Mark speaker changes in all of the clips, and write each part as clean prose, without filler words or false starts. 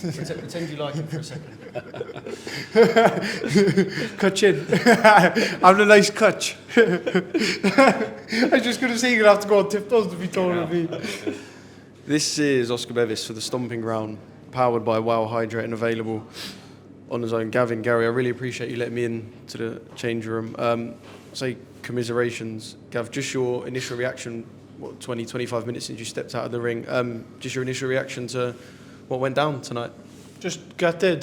Speaker 1: Pretend you like it for a second.
Speaker 2: Cutchin. Having a nice cutch. I was just going to say you're going to have to go on tiptoes to be taller than me.
Speaker 1: This is Oscar Bevis for the Stomping Ground, powered by Wow Hydrate and available on his own. Gavin, Gary, I really appreciate you letting me in to the change room. Say commiserations. Gav, just your initial reaction, 20-25 minutes since you stepped out of the ring, just your initial reaction to what went down tonight?
Speaker 2: Just gutted.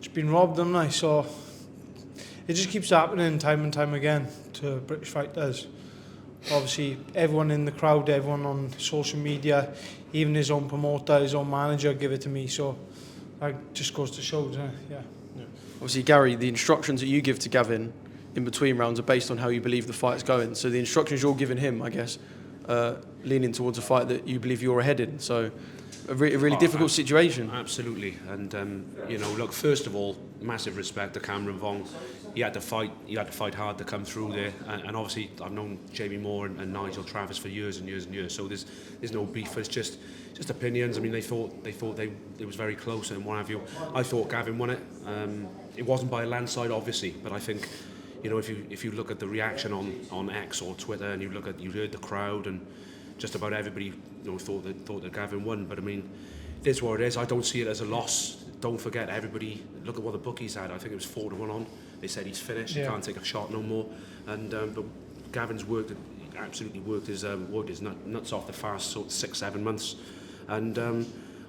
Speaker 2: Just been robbed, haven't I? So it just keeps happening time and time again to British fighters. Obviously, everyone in the crowd, everyone on social media, even his own promoter, his own manager give it to me. So that just goes to show, yeah.
Speaker 1: Obviously, Gary, the instructions that you give to Gavin in between rounds are based on how you believe the fight's going. So the instructions you're giving him, I guess, leaning towards a fight that you believe you're ahead in. So a really difficult situation.
Speaker 3: Absolutely. And, look, first of all, massive respect to Cameron Vuong. He had to fight hard to come through there. And obviously, I've known Jamie Moore and Nigel Travis for years and years and years. So there's no beef. It's just opinions. I mean, they thought it was very close and what have you. I thought Gavin won it. It wasn't by a landslide, obviously, but I think, if you look at the reaction on X or Twitter, and you heard the crowd, and just about everybody, thought that Gavin won. But I mean, it is what it is. I don't see it as a loss. Don't forget, everybody look at what the bookies had. I think it was 4-1 on. They said he's finished.
Speaker 2: Yeah.
Speaker 3: He can't take a shot no more. And but Gavin's absolutely worked his nuts off the fast 6-7 months. And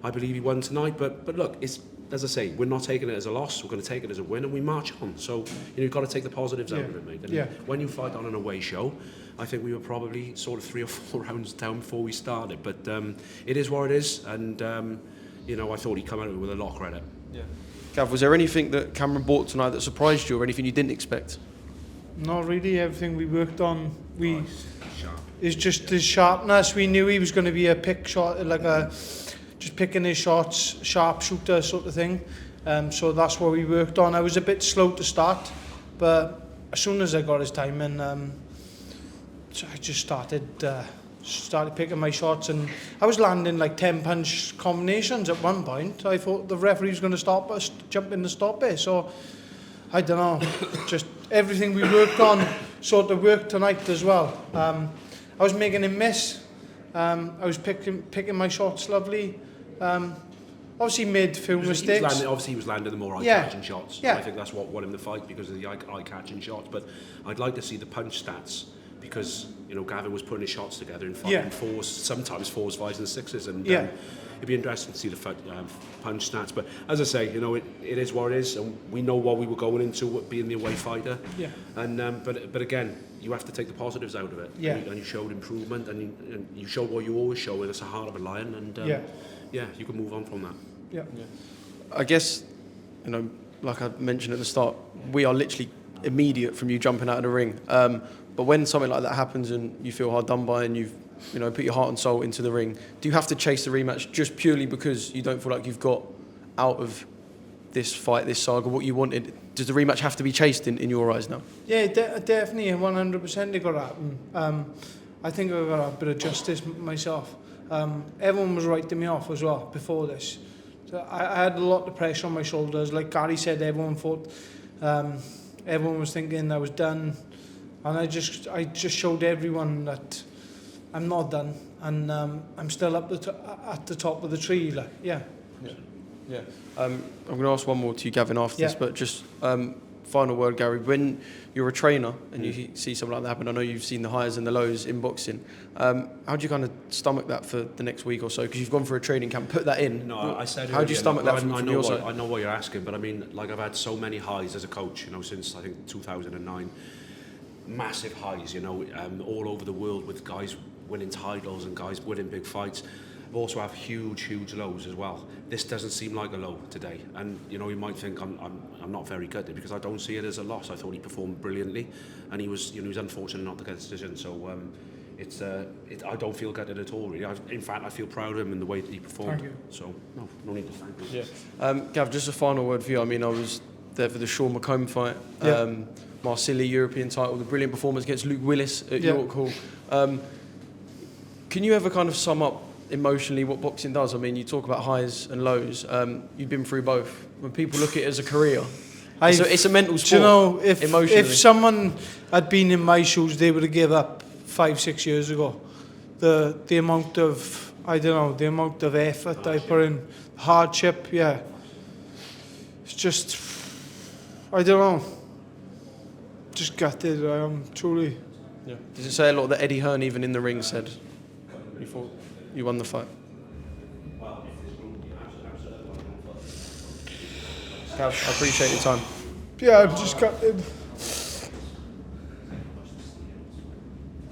Speaker 3: I believe he won tonight. But look, it's, as I say, we're not taking it as a loss. We're going to take it as a win, and we march on. So you've got to take the positives out of it, mate. And when you fight on an away show, I think we were probably sort of 3 or 4 rounds down before we started. But it is what it is, and I thought he'd come out with a lot of credit.
Speaker 1: Yeah. Gav, was there anything that Cameron brought tonight that surprised you, or anything you didn't expect?
Speaker 2: Not really. Everything we worked on,
Speaker 3: Sharp.
Speaker 2: is just his sharpness. We knew he was going to be a pick shot, just picking his shots, sharp shooter sort of thing. So that's what we worked on. I was a bit slow to start, but as soon as I got his time in, so I just started picking my shots, and I was landing like 10 punch combinations at one point. I thought the referee was going to stop us, jump in to stop it. So I don't know, just everything we worked on sort of worked tonight as well. I was making him miss. I was picking my shots lovely. Obviously made a few mistakes.
Speaker 3: He was landing the more eye-catching shots.
Speaker 2: Yeah.
Speaker 3: I think that's what won him the fight, because of the eye-catching shots. But I'd like to see the punch stats, because Gavin was putting his shots together in 4s, sometimes 4s, 5s, and 6s, and it'd be interesting to see the punch stats. But as I say, it is what it is, and we know what we were going into, being the away fighter.
Speaker 2: Yeah.
Speaker 3: And but again, you have to take the positives out of it.
Speaker 2: Yeah.
Speaker 3: And you showed improvement, and you showed what you always show, and it's the heart of a lion. And you can move on from that.
Speaker 2: Yeah.
Speaker 1: I guess, like I mentioned at the start, we are literally immediate from you jumping out of the ring. But when something like that happens and you feel hard done by, and you've put your heart and soul into the ring, do you have to chase the rematch just purely because you don't feel like you've got out of this fight, this saga, what you wanted? Does the rematch have to be chased in your eyes now? Yeah,
Speaker 2: definitely, 100% it got to happen. I think I got a bit of justice myself. Everyone was writing me off as well before this. So I had a lot of pressure on my shoulders. Like Gary said, everyone thought, everyone was thinking I was done. And I just showed everyone that I'm not done, and I'm still up at the top of the tree.
Speaker 1: I'm going to ask one more to you, Gavin, after this, but just final word, Gary. When you're a trainer and you see something like that happen, I know you've seen the highs and the lows in boxing. How do you kind of stomach that for the next week or so? Because you've gone for a training camp, put that in.
Speaker 3: No, I said.
Speaker 1: How do you stomach that from your side?
Speaker 3: I know what you're asking, but I mean, like, I've had so many highs as a coach, since I think 2009. Massive highs, all over the world, with guys winning titles and guys winning big fights. I've also have huge lows as well. This doesn't seem like a low today, and you might think I'm not very good, because I don't see it as a loss. I thought he performed brilliantly, and he was unfortunate not to get a decision. So I don't feel gutted at all, really. In fact, I feel proud of him in the way that he performed.
Speaker 2: Thank you.
Speaker 3: So no need to thank you.
Speaker 1: Gav, just a final word for you. I mean, I was there for the Sean McComb fight. Marsilli European title, the brilliant performance against Luke Willis at York Hall. Can you ever kind of sum up emotionally what boxing does. I mean, you talk about highs and lows. You've been through both. When people look at it as a career, it's a mental sport.
Speaker 2: Do you know,
Speaker 1: emotionally.
Speaker 2: if someone had been in my shoes, they would have given up 5-6 years ago. The amount of, I don't know, the amount of effort I put in, hardship, yeah. It's just, I don't know. Just gutted, I am truly.
Speaker 1: Yeah. Does it say a lot that Eddie Hearn, even in the ring, said you thought you won the fight? Gav, I appreciate your time.
Speaker 2: Yeah, I'm just gutted.